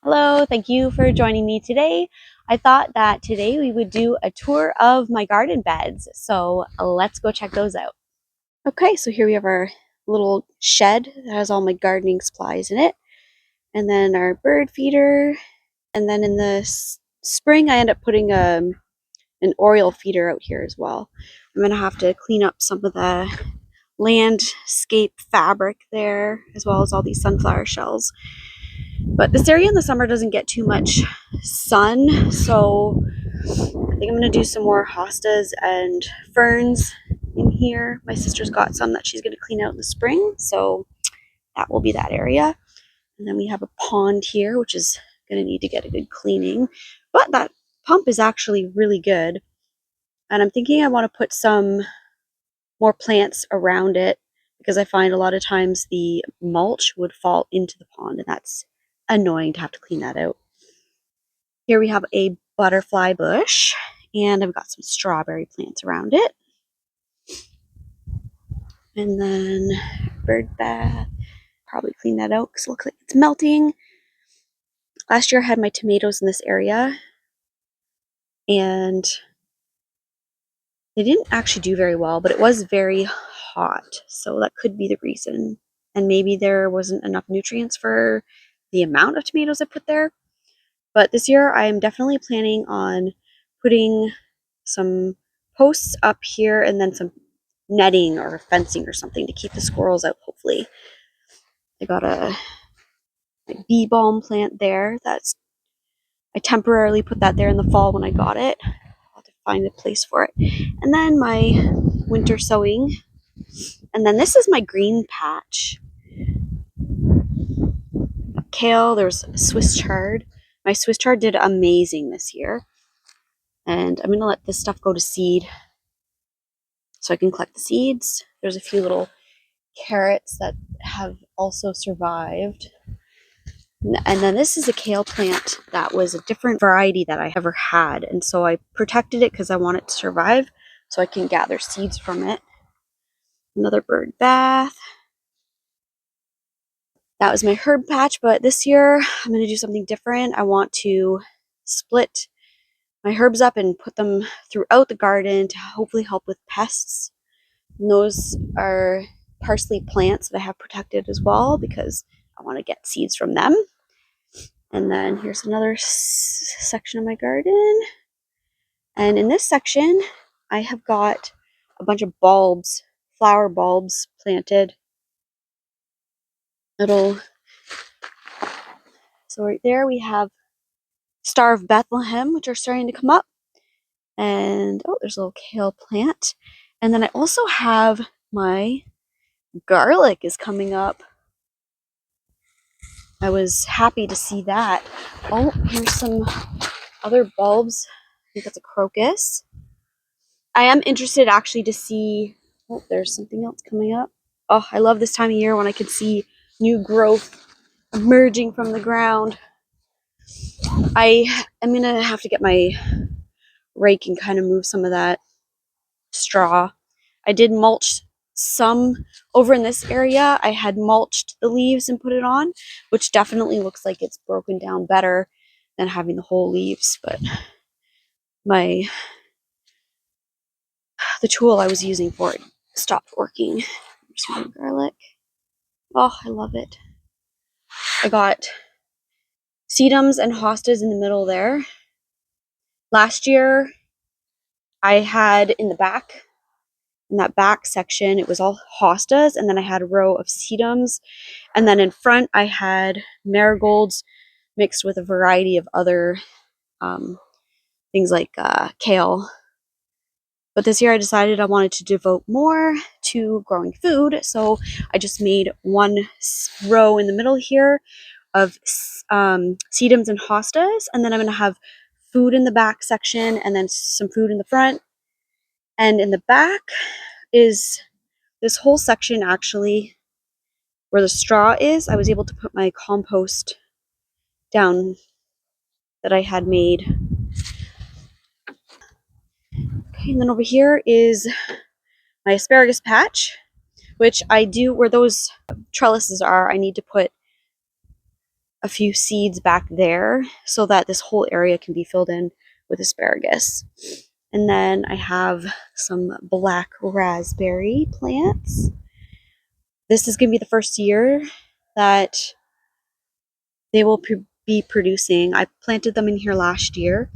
Hello, thank you for joining me today. I thought that today we would do a tour of my garden beds, so let's go check those out. Okay, so here we have our little shed that has all my gardening supplies in it, and then our bird feeder, and then in the spring I end up putting an Oriole feeder out here as well. I'm gonna have to clean up some of the landscape fabric there, as well as all these sunflower shells. But this area in the summer doesn't get too much sun, so I think I'm going to do some more hostas and ferns in here. My sister's got some that she's going to clean out in the spring, so that will be that area. And then we have a pond here, which is going to need to get a good cleaning. But that pump is actually really good. And I'm thinking I want to put some more plants around it because I find a lot of times the mulch would fall into the pond, and that's annoying to have to clean that out. Here we have a butterfly bush, and I've got some strawberry plants around it. And then bird bath. Probably clean that out because it looks like it's melting. Last year I had my tomatoes in this area, and they didn't actually do very well, but it was very hot, so that could be the reason. And maybe there wasn't enough nutrients for the amount of tomatoes I put there. But this year I am definitely planning on putting some posts up here and then some netting or fencing or something to keep the squirrels out, hopefully. I got a bee balm plant there. I temporarily put that there in the fall when I got it. I'll have to find a place for it. And then my winter sowing. And then this is my green patch. Kale, there's Swiss chard. My Swiss chard did amazing this year. And I'm going to let this stuff go to seed so I can collect the seeds. There's a few little carrots that have also survived. And then this is a kale plant that was a different variety that I ever had. And so I protected it because I want it to survive so I can gather seeds from it. Another bird bath. That was my herb patch, but this year I'm going to do something different. I want to split my herbs up and put them throughout the garden to hopefully help with pests. And those are parsley plants that I have protected as well because I want to get seeds from them. And then here's another section of my garden. And in this section, I have got a bunch of bulbs, flower bulbs planted. So right there we have Star of Bethlehem, which are starting to come up. And oh, there's a little kale plant. And then I also have my garlic is coming up. I was happy to see that. Oh, here's some other bulbs. I think that's a crocus. I am interested actually to see, oh, there's something else coming up. Oh, I love this time of year when I can see new growth emerging from the ground. I am going to have to get my rake and kind of move some of that straw. I did mulch some over in this area. I had mulched the leaves and put it on, which definitely looks like it's broken down better than having the whole leaves. But the tool I was using for it stopped working. There's my garlic. Oh, I love it. I got sedums and hostas in the middle there. Last year, I had in that back section, it was all hostas, and then I had a row of sedums. And then in front, I had marigolds mixed with a variety of other things like kale. But this year I decided I wanted to devote more to growing food, so I just made one row in the middle here of sedums and hostas, and then I'm going to have food in the back section and then some food in the front. And in the back is this whole section actually where the straw is. I was able to put my compost down that I had made. Okay, and then over here is my asparagus patch, which I do, where those trellises are, I need to put a few seeds back there so that this whole area can be filled in with asparagus. And then I have some black raspberry plants. This is going to be the first year that they will be producing. I planted them in here last year,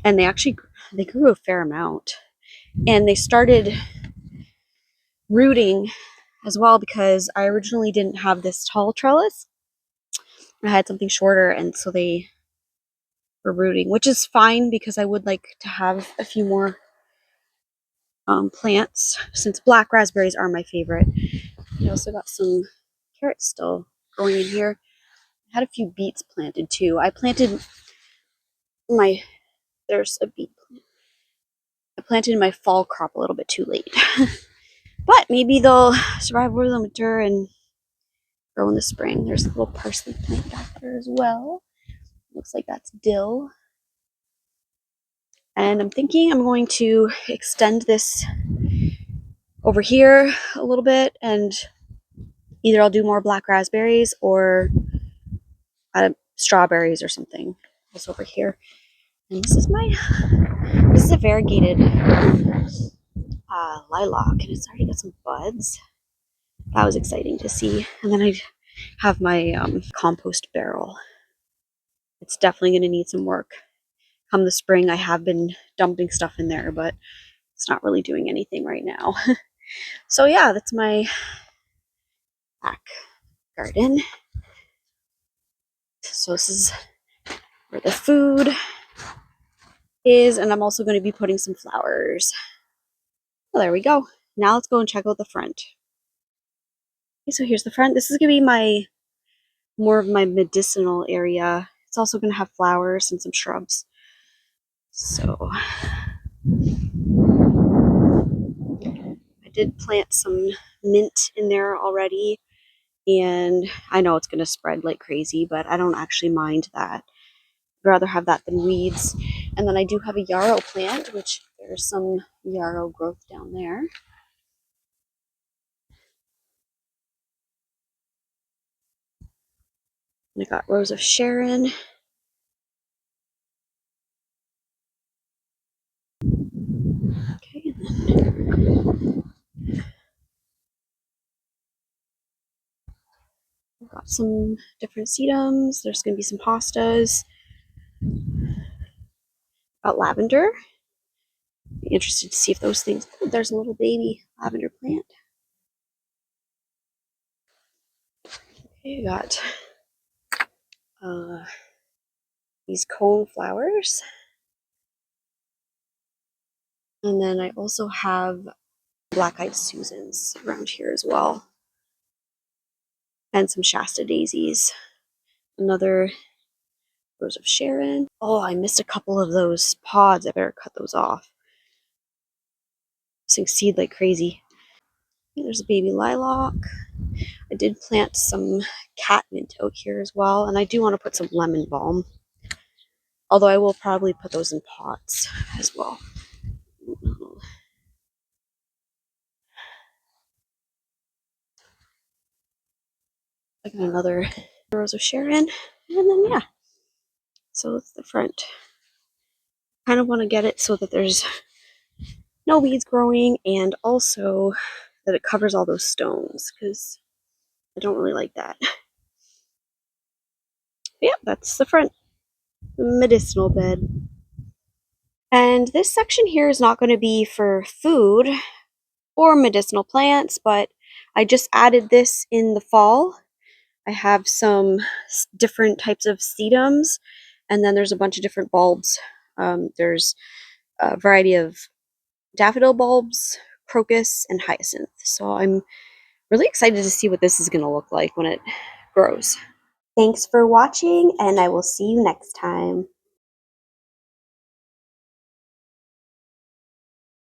and they grew a fair amount. And they started rooting as well because I originally didn't have this tall trellis. I had something shorter, and so they were rooting, which is fine because I would like to have a few more plants since black raspberries are my favorite. I also got some carrots still growing in here. I had a few beets planted too. There's a beet plant. I planted my fall crop a little bit too late. But maybe they'll survive over the winter and grow in the spring. There's a little parsley plant back there as well. Looks like that's dill. And I'm thinking I'm going to extend this over here a little bit, and either I'll do more black raspberries or strawberries or something else over here. And this is a variegated lilac, and it's already got some buds. That was exciting to see. And then I have my compost barrel. It's definitely going to need some work. Come the spring, I have been dumping stuff in there, but it's not really doing anything right now. So yeah, that's my back garden. So this is where the food is, and I'm also going to be putting some flowers. Well, there we go. Now let's go and check out the front. Okay, so here's the front. This is going to be more of my medicinal area. It's also going to have flowers and some shrubs. So I did plant some mint in there already, and I know it's going to spread like crazy, but I don't actually mind that. I'd rather have that than weeds. And then I do have a yarrow plant, which there's some yarrow growth down there. And I got Rose of Sharon. Okay, and then I've got some different sedums. There's going to be some hostas. Got lavender. Be interested to see if those things. Oh, there's a little baby lavender plant. Okay, I got these cone flowers. And then I also have black-eyed Susans around here as well. And some Shasta daisies. Another Rose of Sharon. Oh, I missed a couple of those pods. I better cut those off. Those things seed like crazy. There's a baby lilac. I did plant some catmint out here as well, and I do want to put some lemon balm. Although I will probably put those in pots as well. I got another Rose of Sharon, and then yeah. So it's the front. Kind of want to get it so that there's no weeds growing, and also that it covers all those stones, because I don't really like that. But yeah, that's the front medicinal bed. And this section here is not going to be for food or medicinal plants, but I just added this in the fall. I have some different types of sedums, and then there's a bunch of different bulbs. There's a variety of daffodil bulbs, crocus, and hyacinth. So I'm really excited to see what this is going to look like when it grows. Thanks for watching, and I will see you next time.